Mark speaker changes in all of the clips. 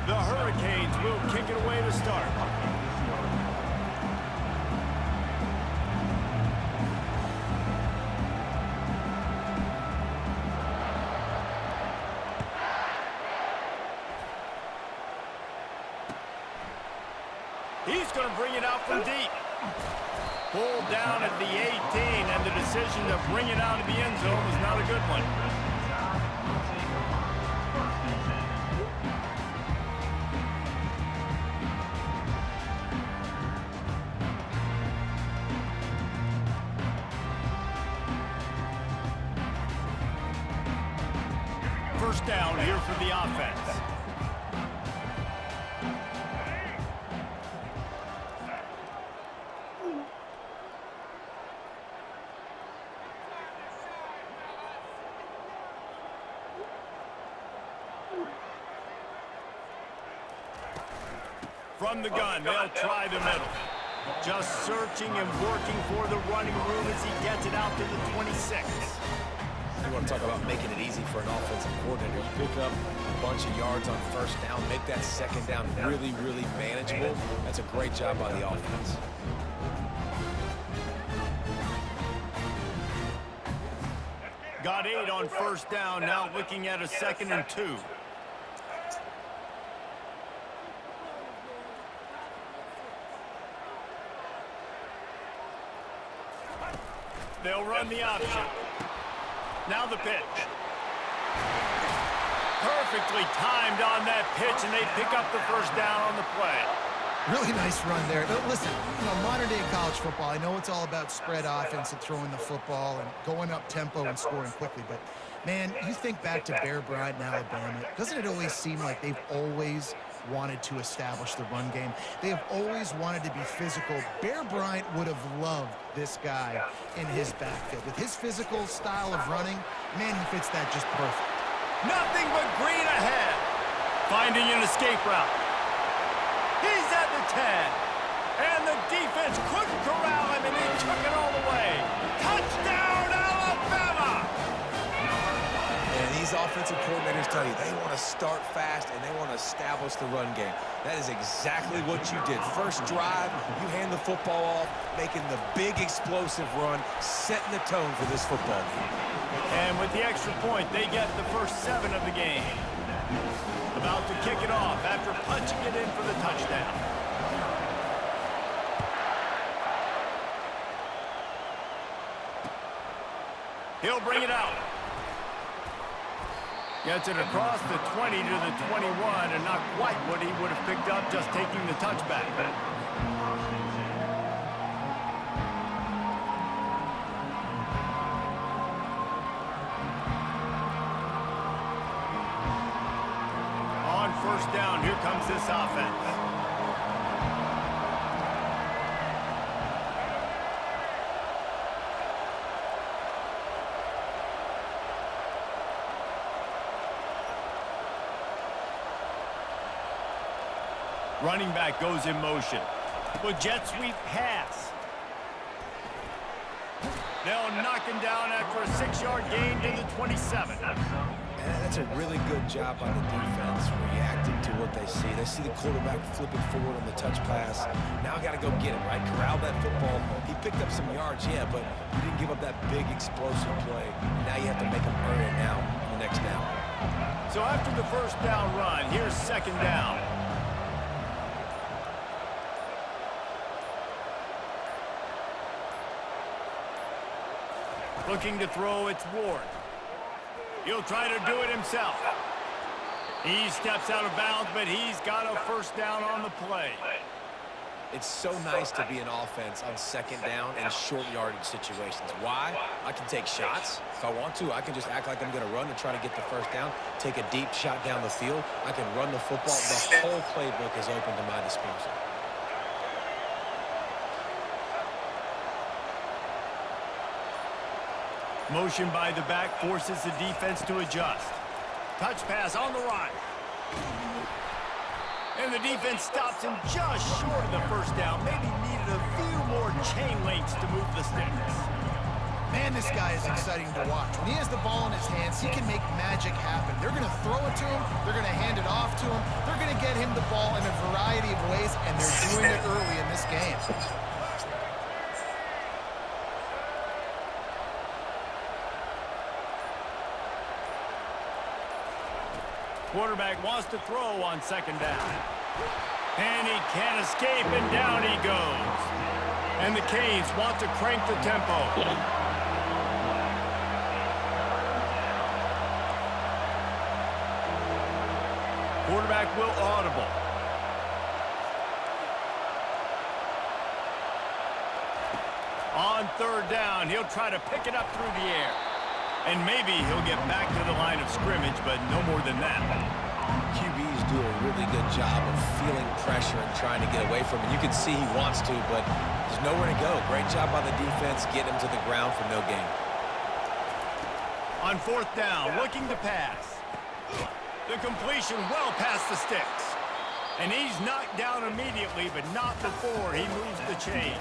Speaker 1: The Hurricanes will kick it away to start. He's going to bring it out from deep. Pulled down at the 18, and the decision to bring it out of the end zone was not a good one. First down here for the offense. From the gun, they'll try the middle. Just searching and working for the running room as he gets it out to the 26.
Speaker 2: You want to talk about making it easy for an offensive coordinator. You pick up a bunch of yards on first down, make that second down really, really manageable. That's a great job by the offense.
Speaker 1: Got 8 on first down, now looking at a 2nd and 2. They'll run the option. Now the pitch. Perfectly timed on that pitch, and they pick up the first down on the play.
Speaker 3: Really nice run there. Listen, modern day college football, I know it's all about spread offense and throwing the football and going up tempo and scoring quickly, but man, you think back to Bear Bryant in Alabama, doesn't it always seem like they've always wanted to establish the run game? They have always wanted to be physical. Bear Bryant would have loved this guy in his backfield. With his physical style of running, man, he fits that just perfect.
Speaker 1: Nothing but green ahead. Finding an escape route. He's at the 10. And the defense couldn't corral him, and they took it all the way. Touchdown, Alabama!
Speaker 2: And these offensive coordinators tell you they want to start fast and they want to establish the run game. That is exactly what you did. First drive, you hand the football off, making the big explosive run, setting the tone for this football game.
Speaker 1: And with the extra point, they get the first 7 of the game. About to kick it off after punching it in for the touchdown. He'll bring it out. Gets it across the 20 to the 21, and not quite what he would have picked up just taking the touchback. On first down, here comes this offense. Running back goes in motion. With jet sweep pass. They'll knock him down after a 6-yard gain to the 27.
Speaker 2: And that's a really good job by the defense, reacting to what they see. They see the quarterback flipping forward on the touch pass. Now got to go get it, right? Corral that football. He picked up some yards, yeah, but he didn't give up that big explosive play. Now you have to make him earn it now on the next down.
Speaker 1: So after the first down run, here's 2nd down. Looking to throw, it's Ward. He'll try to do it himself. He steps out of bounds, but he's got a first down on the play.
Speaker 2: It's so nice to be an offense on 2nd down in short yardage situations. Why? I can take shots. If I want to, I can just act like I'm going to run and try to get the first down, take a deep shot down the field. I can run the football. The whole playbook is open to my disposal.
Speaker 1: Motion by the back forces the defense to adjust. Touch pass on the run. And the defense stops him just short of the first down. Maybe needed a few more chain links to move the sticks.
Speaker 3: Man, this guy is exciting to watch. When he has the ball in his hands, he can make magic happen. They're going to throw it to him. They're going to hand it off to him. They're going to get him the ball in a variety of ways, and they're doing it early in this game.
Speaker 1: Quarterback wants to throw on second down. And he can't escape, and down he goes. And the Canes want to crank the tempo. Quarterback will audible. On third down, he'll try to pick it up through the air. And maybe he'll get back to the line of scrimmage, but no more than that.
Speaker 2: QBs do a really good job of feeling pressure and trying to get away from it. You can see he wants to, but there's nowhere to go. Great job by the defense, getting him to the ground for no gain.
Speaker 1: On fourth down, looking to pass. The completion well past the sticks. And he's knocked down immediately, but not before he moves the chain.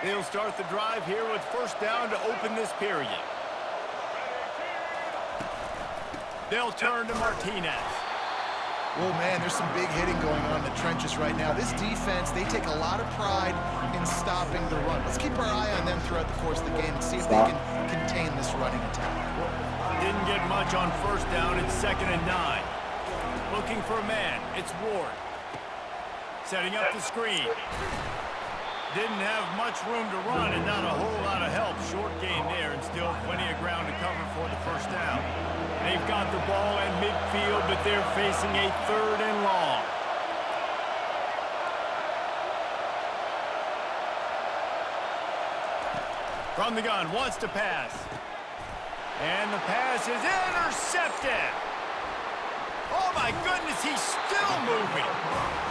Speaker 1: They'll start the drive here with first down to open this period. They'll turn to Martinez.
Speaker 3: Well, man, there's some big hitting going on in the trenches right now. This defense, they take a lot of pride in stopping the run. Let's keep our eye on them throughout the course of the game and see if they can contain this running attack.
Speaker 1: Didn't get much on first down. It's 2nd and 9. Looking for a man. It's Ward. Setting up the screen. Didn't have much room to run and not a whole lot of help. Short gain there and still plenty of ground to cover for the first down. They've got the ball in midfield, but they're facing a 3rd and long. From the gun, wants to pass. And the pass is intercepted. Oh, my goodness, he's still moving.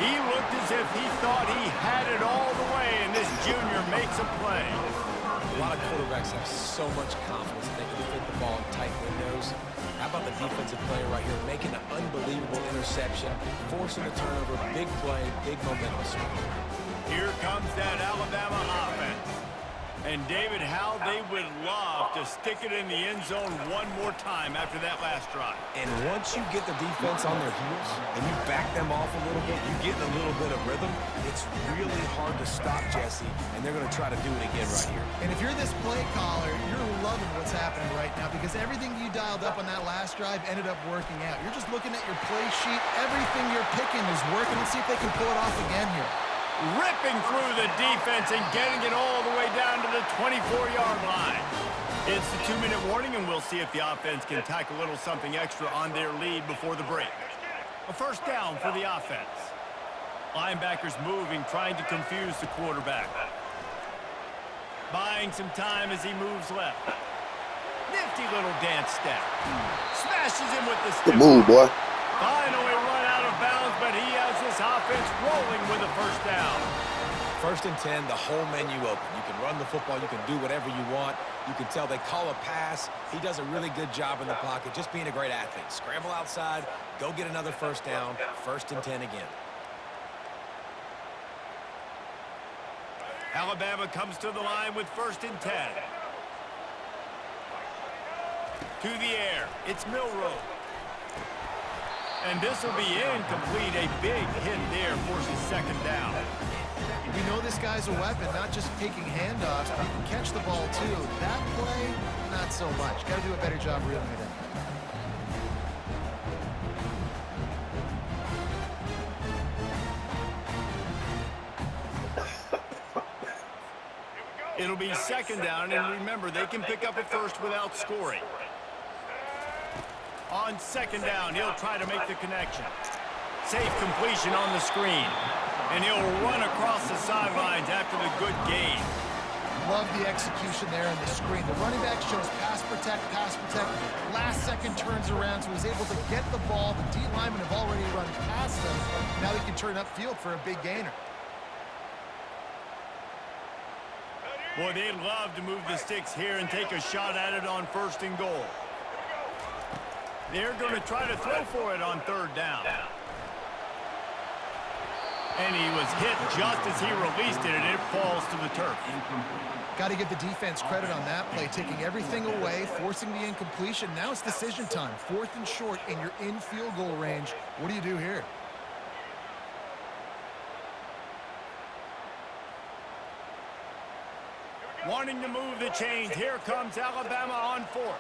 Speaker 1: He looked as if he thought he had it all the way, and this junior makes a play.
Speaker 2: A lot of quarterbacks have so much confidence that they can fit the ball in tight windows. How about the defensive player right here making an unbelievable interception, forcing a turnover, big play, big momentum swing.
Speaker 1: Here comes that Alabama offense. And, David, how they would love to stick it in the end zone one more time after that last drive.
Speaker 2: And once you get the defense on their heels and you back them off a little bit, you get a little bit of rhythm, it's really hard to stop Jesse, and they're going to try to do it again right here.
Speaker 3: And if you're this play caller, you're loving what's happening right now because everything you dialed up on that last drive ended up working out. You're just looking at your play sheet. Everything you're picking is working. Let's see if they can pull it off again here.
Speaker 1: Ripping through the defense and getting it all the way down to the 24-yard line. It's the 2-minute warning, and we'll see if the offense can tack a little something extra on their lead before the break. A first down for the offense. Linebackers moving, trying to confuse the quarterback. Buying some time as he moves left. Nifty little dance step. Smashes him with the stiff.
Speaker 4: Good move, boy.
Speaker 1: Finally run out of bounds, but he has this offense rolling with a first down.
Speaker 2: 1st and 10, the whole menu open. You can run the football, you can do whatever you want. You can tell they call a pass. He does a really good job in the pocket, just being a great athlete. Scramble outside, go get another first down, 1st and 10 again.
Speaker 1: Alabama comes to the line with 1st and 10. To the air, it's Milroe. And this will be incomplete. A big hit there forces 2nd down.
Speaker 3: We know this guy's a weapon, not just taking handoffs, but he can catch the ball too. That play, not so much. Got to do a better job reeling it in.
Speaker 1: It'll be 2nd down, and remember, they can pick up a first without scoring. On 2nd down, he'll try to make the connection. Safe completion on the screen. And he'll run across the sidelines after the good gain.
Speaker 3: Love the execution there on the screen. The running back shows pass protect, pass protect. Last second turns around, so he's able to get the ball. The D linemen have already run past him. Now he can turn upfield for a big gainer.
Speaker 1: Boy, they'd love to move the sticks here and take a shot at it on 1st and goal. They're going to try to throw for it on third down. And he was hit just as he released it, and it falls to the turf.
Speaker 3: Got to give the defense credit on that play, taking everything away, forcing the incompletion. Now it's decision time. 4th and short, and you're in field goal range. What do you do here?
Speaker 1: Wanting to move the chains. Here comes Alabama on 4th.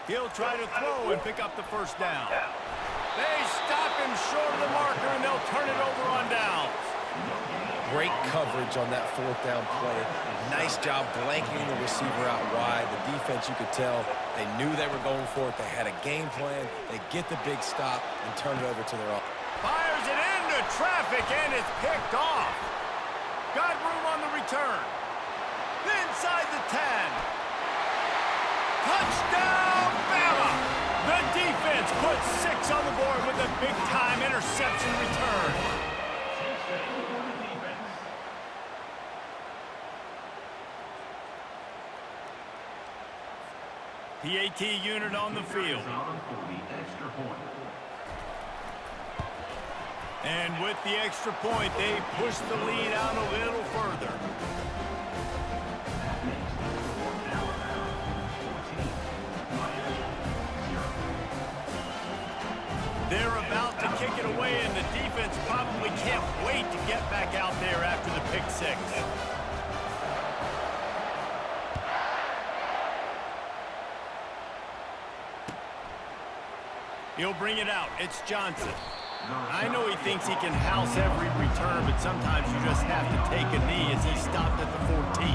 Speaker 1: He'll try to throw and pick up the first down. They stop him short of the marker, and they'll turn it over on downs.
Speaker 2: Great coverage on that 4th down play. Nice job blanketing the receiver out wide. The defense, you could tell, they knew they were going for it. They had a game plan. They get the big stop and turn it over to their own.
Speaker 1: Fires it into traffic, and it's picked off. Got room on the return. Inside the 10. Touchdown, Bama! The defense puts 6 on the board with a big-time interception return. PAT unit on the field. And with the extra point, they push the lead out a little further. They're about to kick it away, and the defense probably can't wait to get back out there after the pick 6. He'll bring it out. It's Johnson. I know he thinks he can house every return, but sometimes you just have to take a knee as he stopped at the 14.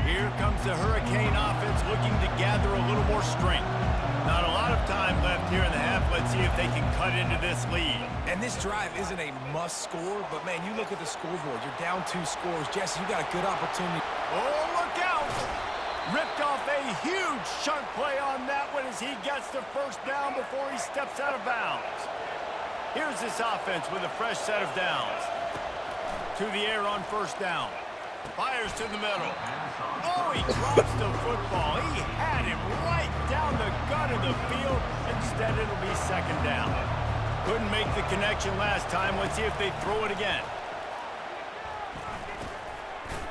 Speaker 1: Here comes the Hurricane offense looking to gather a little more strength. Not a lot of time left here in the half. Let's see if they can cut into this lead.
Speaker 2: And this drive isn't a must score, but man, you look at the scoreboard. You're down 2 scores. Jesse, you got a good opportunity.
Speaker 1: Oh, look out! Ripped off a huge chunk play on that one as he gets the first down before he steps out of bounds. Here's this offense with a fresh set of downs. To the air on first down. Fires to the middle. Oh, he drops the football. He had him right down the gut of the field. Instead, it'll be second down. Couldn't make the connection last time. Let's see if they throw it again.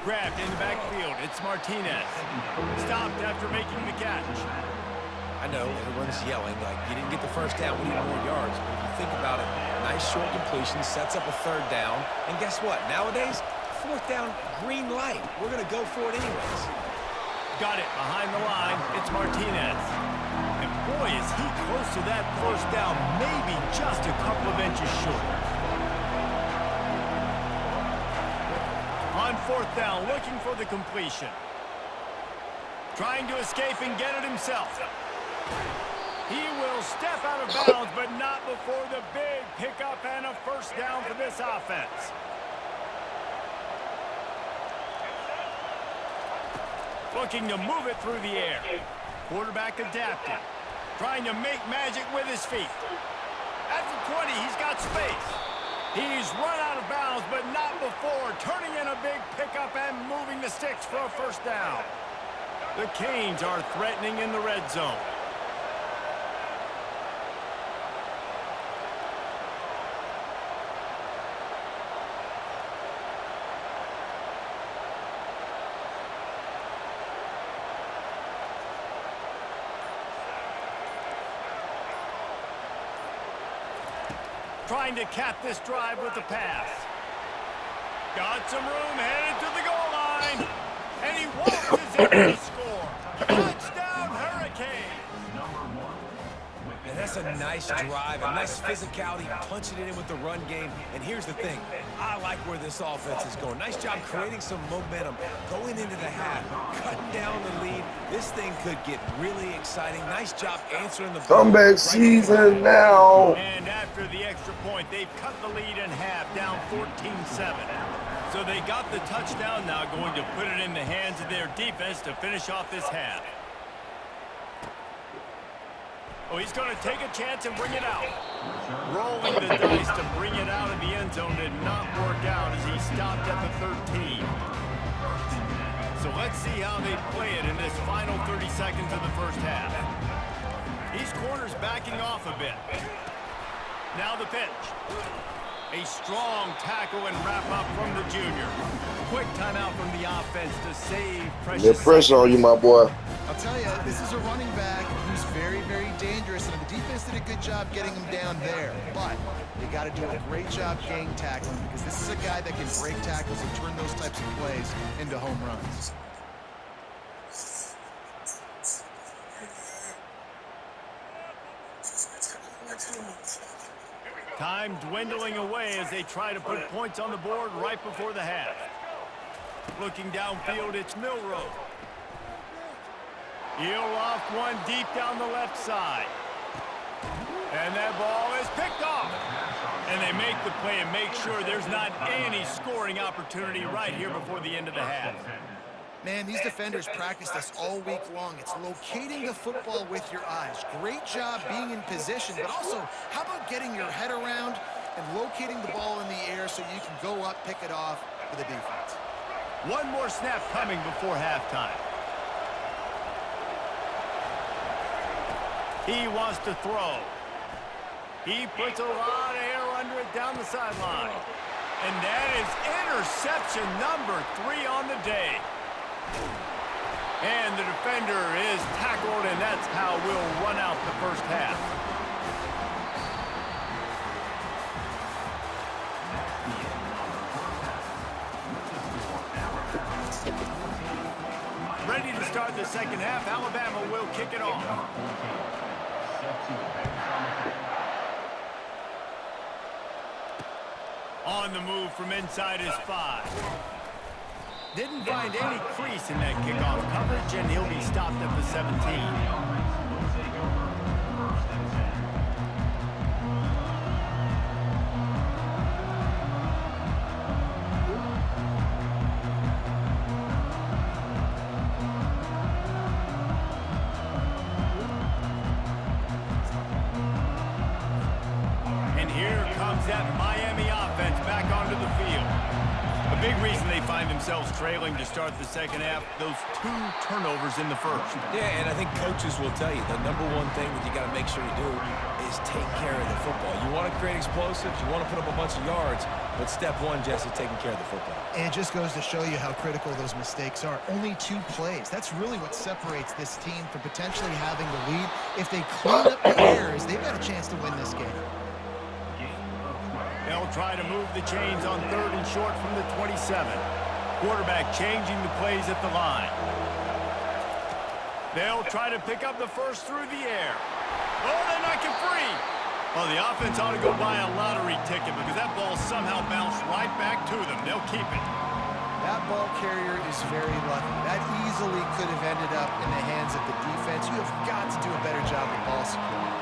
Speaker 1: Grabbed in the backfield. It's Martinez. Stopped after making the catch.
Speaker 2: I know everyone's yelling like you didn't get the first down, we need more yards. But if you think about it, nice short completion, sets up a third down. And guess what? Nowadays, 4th down, green light. We're going to go for it anyways.
Speaker 1: Got it behind the line. It's Martinez. And boy, is he close to that first down, maybe just a couple of inches short. On 4th down, looking for the completion. Trying to escape and get it himself. He will step out of bounds, but not before the big pickup and a first down for this offense. Looking to move it through the air. Quarterback adapting. Trying to make magic with his feet. At the 20, he's got space. He's run out of bounds, but not before turning in a big pickup and moving the sticks for a first down. The Canes are threatening in the red zone. Trying to cap this drive with a pass. Got some room, headed to the goal line. And he waltzes in to score. Touchdown, Hurricanes.
Speaker 2: And that's a nice drive, a nice physicality, punching it in with the run game. And here's the thing, I like where this offense is going. Nice job creating some momentum, going into the half, cutting down the lead. This thing could get really exciting. Nice job answering the ball.
Speaker 4: Comeback season now.
Speaker 1: And after the extra point, they've cut the lead in half, down 14-7. So they got the touchdown, now going to put it in the hands of their defense to finish off this half. Oh, he's going to take a chance and bring it out. Rolling the dice to bring it out of the end zone did not work out as he stopped at the 13. So let's see how they play it in this final 30 seconds of the first half. These corners backing off a bit. Now the pitch. A strong tackle and wrap up from the junior. Quick timeout from the offense to save precious.
Speaker 4: Get pressure on you, my boy.
Speaker 3: I'll tell you, this is a running back who's very, very dangerous, and the defense did a good job getting him down there. But they got to do a great job gang tackling, because this is a guy that can break tackles and turn those types of plays into home runs.
Speaker 1: Time dwindling away as they try to put points on the board right before the half. Looking downfield, it's Milroe. He'll loft one deep down the left side. And that ball is picked off. And they make the play and make sure there's not any scoring opportunity right here before the end of the half.
Speaker 3: Man, these defenders practice this all week long. It's locating the football with your eyes. Great job being in position, but also, how about getting your head around and locating the ball in the air so you can go up, pick it off for the defense.
Speaker 1: One more snap coming before halftime. He wants to throw. He puts a lot of air under it down the sideline. And that is interception number 3 on the day. And the defender is tackled, and that's how we'll run out the first half. Ready to start the second half. Alabama will kick it off. On the move from inside his 5. Didn't find any crease in that kickoff coverage, and he'll be stopped at the 17. And here comes that Miami offense back onto the field. A big reason they find themselves trailing to start the second half, those 2 turnovers in the first.
Speaker 2: Yeah, and I think coaches will tell you the number one thing that you got to make sure you do is take care of the football. You want to create explosives, you want to put up a bunch of yards, but step one, Jesse, taking care of the football.
Speaker 3: And it just goes to show you how critical those mistakes are. Only 2 plays. That's really what separates this team from potentially having the lead. If they clean up the errors, they've got a chance to win this game.
Speaker 1: They'll try to move the chains on 3rd and short from the 27. Quarterback changing the plays at the line. They'll try to pick up the first through the air. Oh, they're not get free. Well, the offense ought to go buy a lottery ticket because that ball somehow bounced right back to them. They'll keep it.
Speaker 3: That ball carrier is very lucky. That easily could have ended up in the hands of the defense. You have got to do a better job with ball security.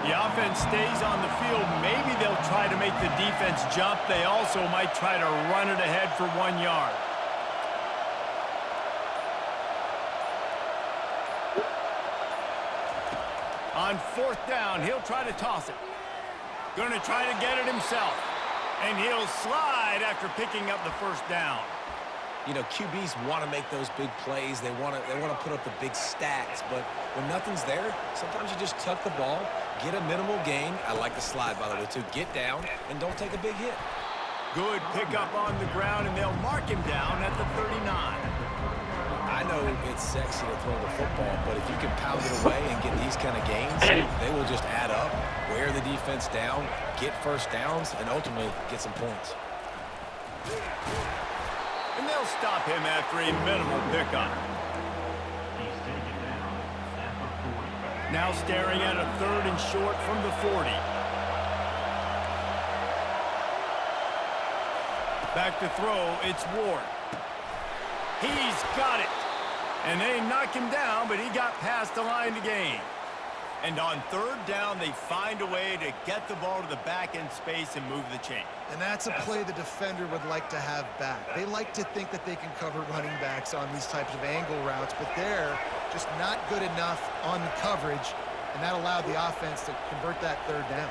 Speaker 1: The offense stays on the field. Maybe they'll try to make the defense jump. They also might try to run it ahead for 1 yard. On 4th down, he'll try to toss it. Going to try to get it himself. And he'll slide after picking up the first down.
Speaker 2: You know, QBs want to make those big plays. They want to put up the big stats. But when nothing's there, sometimes you just tuck the ball, get a minimal gain. I like the slide, by the way, too. Get down and don't take a big hit.
Speaker 1: Good pickup on the ground, and they'll mark him down at the 39.
Speaker 2: I know it's sexy to throw the football, but if you can pound it away and get these kind of gains, they will just add up, wear the defense down, get first downs, and ultimately get some points.
Speaker 1: And they'll stop him after a minimal pickup. Now staring at a 3rd and short from the 40. Back to throw, it's Ward. He's got it. And they knock him down, but he got past the line to gain. And on 3rd down, they find a way to get the ball to the back end space and move the chain.
Speaker 3: And that's a play the defender would like to have back. They like to think that they can cover running backs on these types of angle routes, but they're just not good enough on the coverage, and that allowed the offense to convert that 3rd down.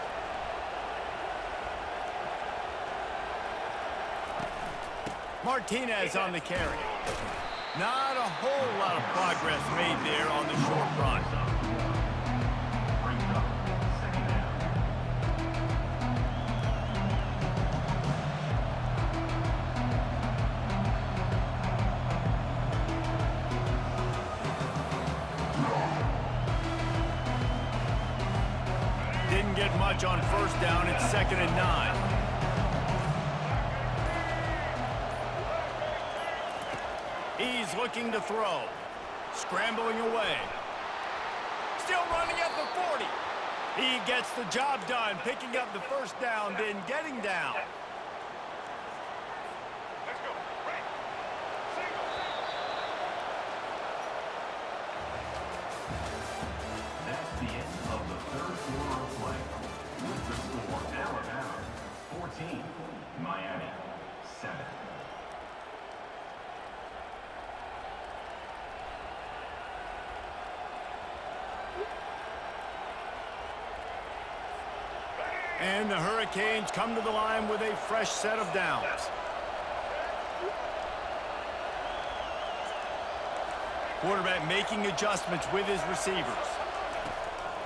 Speaker 1: Martinez on the carry. Not a whole lot of progress made there on the short run. Didn't get much on first down. It's 2nd and 9. He's looking to throw. Scrambling away. Still running at the 40. He gets the job done, picking up the first down, then getting down. Let's go. Right.
Speaker 5: That's the end of the third quarter of play. With the score, Alabama 14, Miami 7.
Speaker 1: And the Hurricanes come to the line with a fresh set of downs. Quarterback making adjustments with his receivers.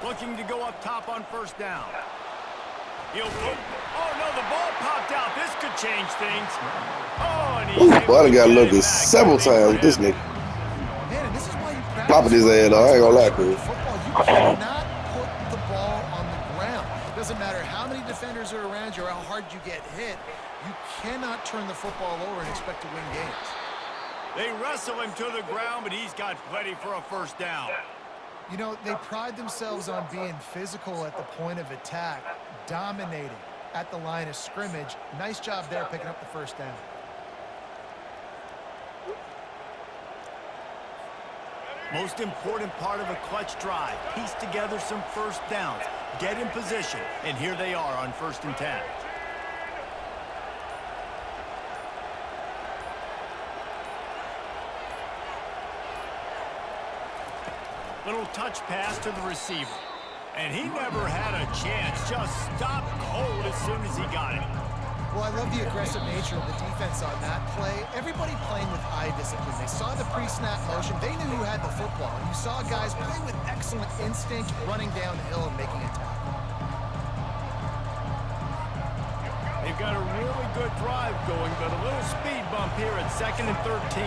Speaker 1: Looking to go up top on first down. He'll go. Oh, no, the ball popped out. This could change things. Oh, and he's
Speaker 4: Ooh, boy, I got looking several times with this nigga.
Speaker 3: Man, and this is why you practice.
Speaker 4: Popping his head off, I ain't gonna lie to you.
Speaker 3: Football, you cannot put the ball on the ground. Doesn't matter how many defenders are around you or how hard you get hit. You cannot turn the football over and expect to win games.
Speaker 1: They wrestle him to the ground, but he's got plenty for a first down.
Speaker 3: You know, they pride themselves on being physical at the point of attack, dominating at the line of scrimmage. Nice job there picking up the first down.
Speaker 1: Most important part of a clutch drive. Piece together some first downs. Get in position. And here they are on 1st and 10. Little touch pass to the receiver. And he never had a chance. Just stopped cold as soon as he got it.
Speaker 3: Well, I love the aggressive nature of the defense on that play. Everybody playing with eye discipline. They saw the pre-snap motion. They knew who had the football. And you saw guys play with excellent instinct, running down the hill and making a tackle.
Speaker 1: They've got a really good drive going, but a little speed bump here at 2nd and 13.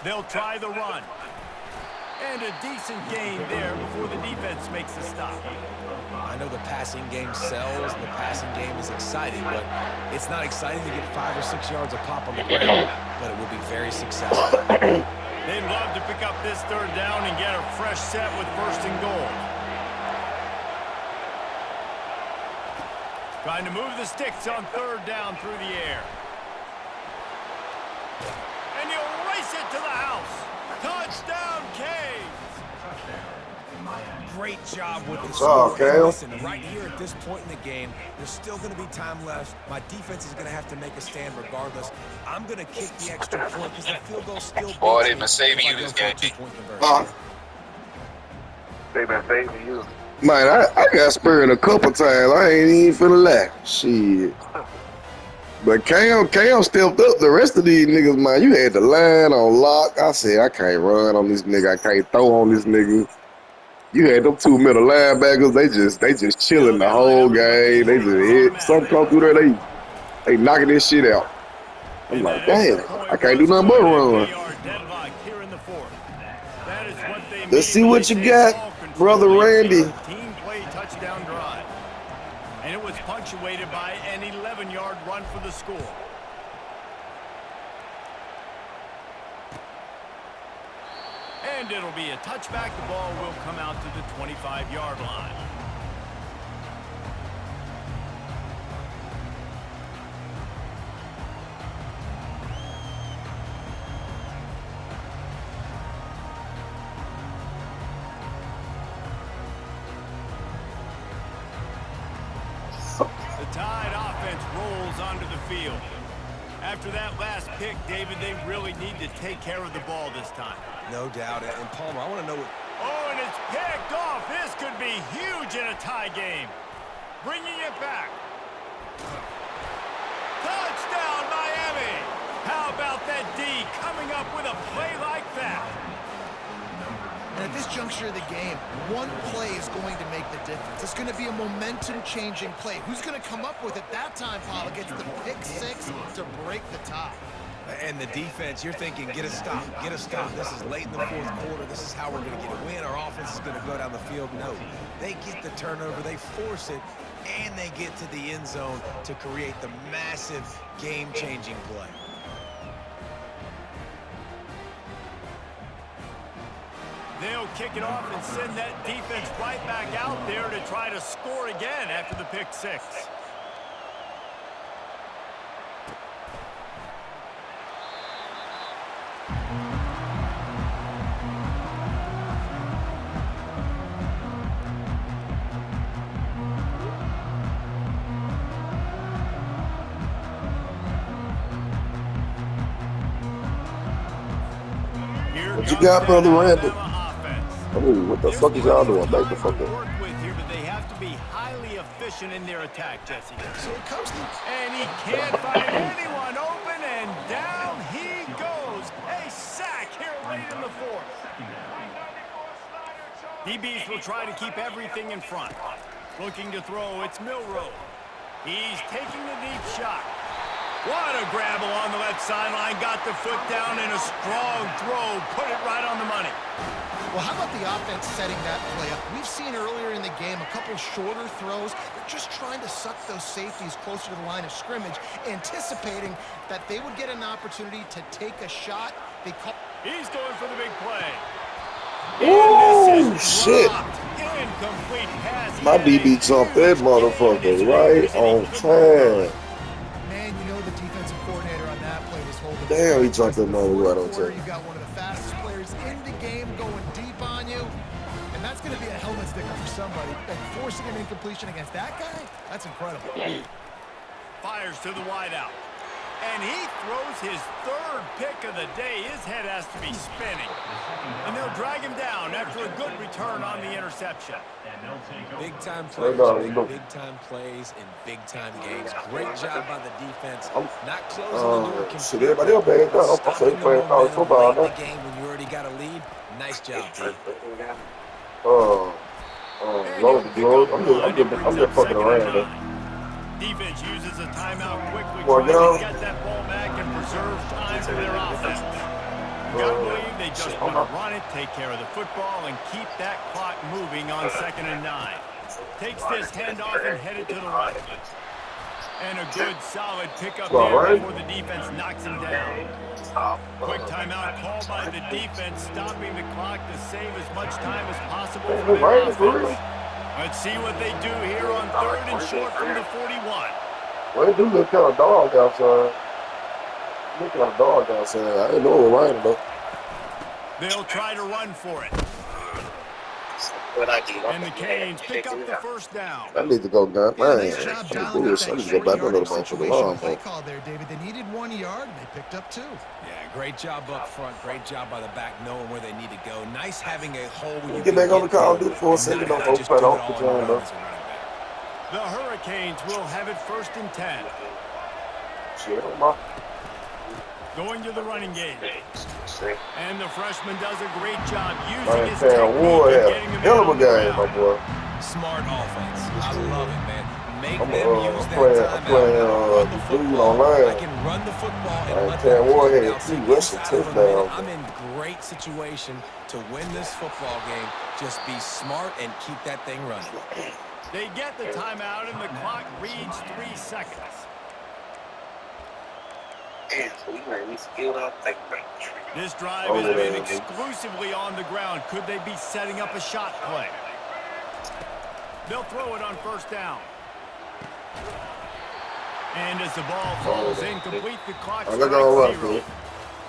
Speaker 1: They'll try the run. And a decent gain there before the defense makes a stop.
Speaker 2: I know the passing game sells and the passing game is exciting, but it's not exciting to get 5 or 6 yards a pop on the ground, but it will be very successful.
Speaker 1: They'd love to pick up this 3rd down and get a fresh set with 1st and goal. Trying to move the sticks on 3rd down through the air. And he'll race it to the house. Touchdown, Canes!
Speaker 2: Great job with the
Speaker 4: Oh,
Speaker 2: score.
Speaker 4: okay.
Speaker 2: Listen, right here at this point in the game, there's still going to be time left. My defense is going to have to make a stand regardless. I'm going to kick the extra point because the field goal still beats
Speaker 6: Boy,
Speaker 2: me
Speaker 6: they've been saving
Speaker 2: if I
Speaker 6: you
Speaker 2: go
Speaker 6: this
Speaker 2: for a
Speaker 6: game.
Speaker 2: 2-point conversion.
Speaker 4: They've been saving you. Man, I got spurred a couple times. I ain't even finna lie. Shit. But Cam stepped up. The rest of these niggas, man, you had the line on lock. I said, I can't run on this nigga. I can't throw on this nigga. You had them 2 middle linebackers. They just chilling the whole game. They just hit. Some come through there. They knocking this shit out. I'm like, damn. I can't do nothing but run. Let's see what you got, Brother Randy.
Speaker 1: Team play touchdown drive. And it was punctuated by an 11-yard run for the score. And it'll be a touchback. The ball will come out to the 25-yard line. The Tide offense rolls onto the field. After that last pick, David, they really need to take care of the ball this time.
Speaker 2: No doubt. And Palmer, I want to know
Speaker 1: Oh, and it's picked off. This could be huge in a tie game. Bringing it back. Touchdown, Miami. How about that D coming up with a play like that?
Speaker 3: And at this juncture of the game, one play is going to make the difference. It's going to be a momentum-changing play. Who's going to come up with it that time, Paul? Gets the pick six to break the tie.
Speaker 2: And the defense, you're thinking, get a stop, get a stop. This is late in the fourth quarter. This is how we're going to get a win. Our offense is going to go down the field. No, they get the turnover, they force it, and they get to the end zone to create the massive game-changing play.
Speaker 1: They'll kick it off and send that defense right back out there to try to score again after the pick six.
Speaker 4: What you got, Brother Randall? I mean, what the fuck is y'all doing? Back the fuck up.
Speaker 1: Work with here, but they have to be highly efficient in their attack, Jesse.
Speaker 3: So it comes to...
Speaker 1: And he can't find anyone open, and down he goes. A sack here late in the fourth. DBs will try to keep everything in front. Looking to throw, it's Milroe. He's taking the deep shot. What a grab along the left sideline. Got the foot down in a strong throw. Put it right on the money.
Speaker 3: Well, how about the offense setting that play up? We've seen earlier in the game a couple shorter throws. They're just trying to suck those safeties closer to the line of scrimmage, anticipating that they would get an opportunity to take a shot.
Speaker 1: He's going for the big play.
Speaker 4: Oh, shit.
Speaker 1: Incomplete pass.
Speaker 4: My DB jumped that motherfucker right on time.
Speaker 3: Man, you know the defensive coordinator on that play was holding.
Speaker 4: Damn, he jumped that motherfucker right on
Speaker 3: Quarter,
Speaker 4: time.
Speaker 3: you got one of the fastest players in the game going deep on you, and that's going to be a helmet sticker for somebody. And forcing an incompletion against that guy, that's incredible.
Speaker 1: Fires to the wideout. And he throws his third pick of the day. His head has to be spinning. And they'll drag him down after a good return on the interception.
Speaker 2: Big-time plays, big-time plays in big-time games. Great job by the defense. Not closing the door
Speaker 4: Shit, everybody else back down. I'm
Speaker 2: stopping
Speaker 4: playing college football
Speaker 2: late in
Speaker 4: now.
Speaker 2: the game when you already got a lead. Nice job, team.
Speaker 4: I'm just fucking around, man.
Speaker 1: Defense uses a timeout quickly
Speaker 4: Well,
Speaker 1: trying to get that ball back and preserve time for their offense. You gotta believe they just want to run it, take care of the football, and keep that clock moving on 2nd and 9. Takes this handoff and headed to the right. And a good, solid pickup there before the defense knocks him down. Quick timeout called by the defense, stopping the clock to save as much time as possible for their offense. Let's see what they do here on 3rd and short from the 41.
Speaker 4: Well, they do look kind of dog outside. Look kind of dog outside. I didn't know it was raining, though.
Speaker 1: They'll try to run for it. And the Canes pick up the first down.
Speaker 4: I need to go down. Man,
Speaker 3: Nice job dialing
Speaker 4: I
Speaker 3: up
Speaker 4: need
Speaker 3: that
Speaker 4: to go back a little
Speaker 3: short
Speaker 4: bit for the
Speaker 3: yardage
Speaker 4: long
Speaker 3: play
Speaker 4: ball.
Speaker 3: call there, David. They needed 1 yard, and they picked up 2.
Speaker 2: Yeah, great job up front. Great job by the back knowing where they need to go. Nice having a hole where you
Speaker 4: Get
Speaker 2: can
Speaker 4: back on the call,
Speaker 2: through
Speaker 4: do it for a
Speaker 2: and
Speaker 4: second,
Speaker 2: not
Speaker 4: don't
Speaker 2: just
Speaker 4: open
Speaker 2: do it
Speaker 4: off the
Speaker 2: all
Speaker 4: time,
Speaker 2: in
Speaker 4: though.
Speaker 2: runs and running back.
Speaker 1: The Hurricanes will have it 1st and 10.
Speaker 4: Shit, my.
Speaker 1: Going to the running game. And the freshman does a great job using
Speaker 4: Man,
Speaker 1: his
Speaker 4: Sam
Speaker 1: technique
Speaker 4: Ward
Speaker 1: and
Speaker 4: had
Speaker 1: getting
Speaker 4: a
Speaker 1: them
Speaker 4: hell of a
Speaker 1: on the
Speaker 4: game, my
Speaker 1: ground.
Speaker 4: boy.
Speaker 2: Smart offense. I love it, man. Make
Speaker 4: I'm
Speaker 2: them use
Speaker 4: playing
Speaker 2: that time out. Run the
Speaker 4: dude
Speaker 2: football.
Speaker 4: online.
Speaker 2: I can run the football and
Speaker 4: Man,
Speaker 2: let
Speaker 4: Sam
Speaker 2: them
Speaker 4: Ward
Speaker 2: close
Speaker 4: had
Speaker 2: out
Speaker 4: 2
Speaker 2: to the
Speaker 4: rushing
Speaker 2: inside for a minute.
Speaker 4: touchdowns.
Speaker 2: I'm in great situation to win this football game. Just be smart and keep that thing running.
Speaker 1: They get the timeout, and the clock reads 3 seconds. This drive has been exclusively on the ground. Could they be setting up a shot play? They'll throw it on 1st down. And as the ball falls incomplete, the clock
Speaker 4: Look all up,
Speaker 1: strikes 0.
Speaker 4: dude.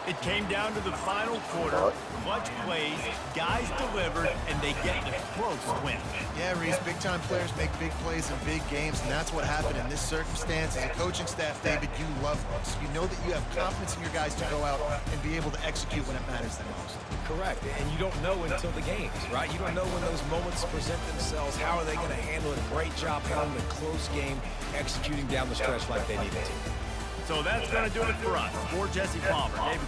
Speaker 1: It came down to the final quarter. Clutch plays, guys delivered, and they get the close win.
Speaker 3: Yeah, Reese, big-time players make big plays in big games, and that's what happened in this circumstance. As a coaching staff, David, you love this. You know that you have confidence in your guys to go out and be able to execute when it matters the most.
Speaker 2: Correct, and you don't know until the games, right? You don't know when those moments present themselves. How are they going to handle it? Great job handling a close game, executing down the stretch like they needed to.
Speaker 1: So that's going to do it for us. For Jesse Palmer, David